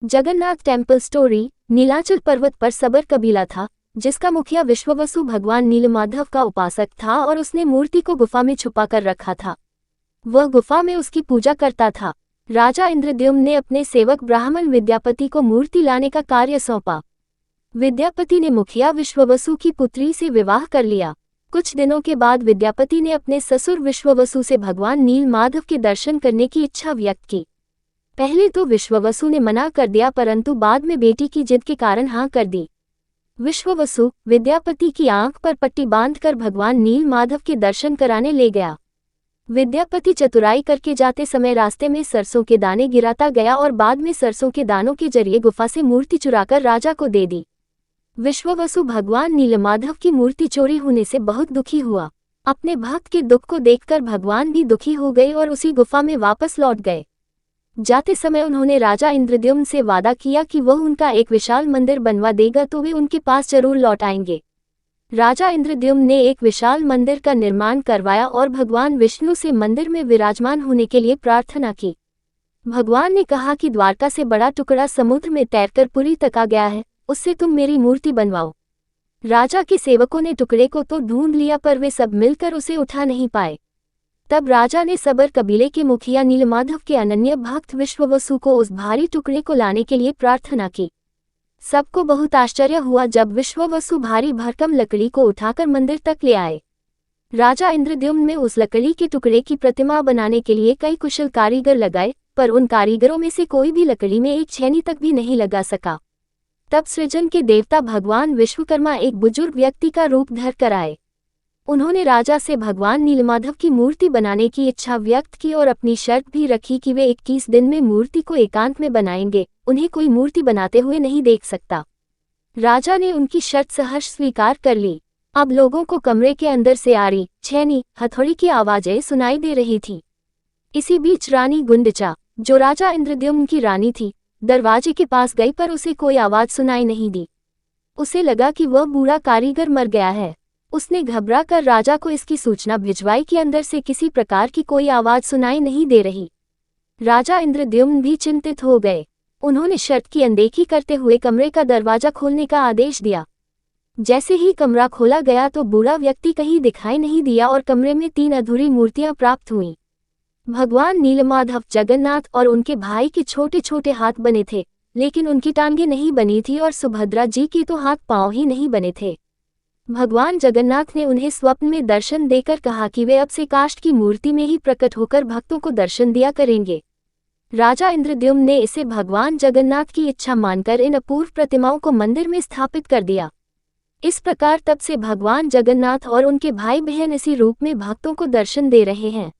Jagannath temple story. Nilachal पर्वत पर सबर कबीला था, जिसका मुखिया विश्ववसु भगवान नीलमाधव का उपासक था और उसने मूर्ति को गुफा में छुपा कर रखा था। वह गुफा में उसकी पूजा करता था। राजा इंद्रद्युम्न ने अपने सेवक ब्राह्मण विद्यापति को मूर्ति लाने का कार्य सौंपा। विद्यापति ने मुखिया विश्ववसु की पुत्री से विवाह कर लिया। कुछ दिनों के बाद विद्यापति ने अपने ससुर विश्ववसु से भगवान नीलमाधव के दर्शन करने की इच्छा व्यक्त की। पहले तो विश्ववसु ने मना कर दिया, परंतु बाद में बेटी की जिद के कारण हाँ कर दी। विश्ववसु विद्यापति की आंख पर पट्टी बांधकर भगवान नीलमाधव के दर्शन कराने ले गया। विद्यापति चतुराई करके जाते समय रास्ते में सरसों के दाने गिराता गया और बाद में सरसों के दानों के जरिए गुफा से मूर्ति चुराकर राजा को दे दी। विश्ववसु भगवान नीलमाधव की मूर्ति चोरी होने से बहुत दुखी हुआ। अपने भक्त के दुख को देखकर भगवान भी दुखी हो गए और उसी गुफा में वापस लौट गए। जाते समय उन्होंने राजा इंद्रद्युम्न से वादा किया कि वह उनका एक विशाल मंदिर बनवा देगा तो वे उनके पास जरूर लौट आएंगे। राजा इंद्रद्युम्न ने एक विशाल मंदिर का निर्माण करवाया और भगवान विष्णु से मंदिर में विराजमान होने के लिए प्रार्थना की। भगवान ने कहा कि द्वारका से बड़ा टुकड़ा समुद्र में तैरकर पुरी तक आ गया है, उससे तुम मेरी मूर्ति बनवाओ। राजा के सेवकों ने टुकड़े को तो ढूंढ लिया, पर वे सब मिलकर उसे उठा नहीं पाए। तब राजा ने सबर कबीले के मुखिया नीलमाधव के अनन्य भक्त विश्ववसु को उस भारी टुकड़े को लाने के लिए प्रार्थना की। सबको बहुत आश्चर्य हुआ जब विश्ववसु भारी भरकम लकड़ी को उठाकर मंदिर तक ले आए। राजा इंद्रद्युम्न ने उस लकड़ी के टुकड़े की प्रतिमा बनाने के लिए कई कुशल कारीगर लगाए, पर उन कारीगरों में से कोई भी लकड़ी में एक छेनी तक भी नहीं लगा सका। तब सृजन के देवता भगवान विश्वकर्मा एक बुजुर्ग व्यक्ति का रूप धर कर आए। उन्होंने राजा से भगवान नीलमाधव की मूर्ति बनाने की इच्छा व्यक्त की और अपनी शर्त भी रखी कि वे 21 दिन में मूर्ति को एकांत में बनाएंगे, उन्हें कोई मूर्ति बनाते हुए नहीं देख सकता। राजा ने उनकी शर्त सहर्ष स्वीकार कर ली। अब लोगों को कमरे के अंदर से आरी, छेनी, हथौड़ी की आवाजें सुनाई दे रही थी। इसी बीच रानी गुंडिचा, जो राजा इंद्रद्युम्न की रानी थी, दरवाजे के पास गई, पर उसे कोई आवाज सुनाई नहीं दी। उसे लगा कि वह बूढ़ा कारीगर मर गया है। उसने घबरा कर राजा को इसकी सूचना भिजवाई कि अंदर से किसी प्रकार की कोई आवाज सुनाई नहीं दे रही। राजा इंद्रद्युम्न भी चिंतित हो गए। उन्होंने शर्त की अनदेखी करते हुए कमरे का दरवाजा खोलने का आदेश दिया। जैसे ही कमरा खोला गया तो बूढ़ा व्यक्ति कहीं दिखाई नहीं दिया और कमरे में 3 अधूरी मूर्तियां प्राप्त हुईं। भगवान नीलमाधव, जगन्नाथ और उनके भाई के छोटे छोटे हाथ बने थे, लेकिन उनकी टांगें नहीं बनी थी और सुभद्रा जी के तो हाथ पांव ही नहीं बने थे। भगवान जगन्नाथ ने उन्हें स्वप्न में दर्शन देकर कहा कि वे अब से काष्ठ की मूर्ति में ही प्रकट होकर भक्तों को दर्शन दिया करेंगे। राजा इंद्रद्युम्न ने इसे भगवान जगन्नाथ की इच्छा मानकर इन अपूर्व प्रतिमाओं को मंदिर में स्थापित कर दिया। इस प्रकार तब से भगवान जगन्नाथ और उनके भाई बहन इसी रूप में भक्तों को दर्शन दे रहे हैं।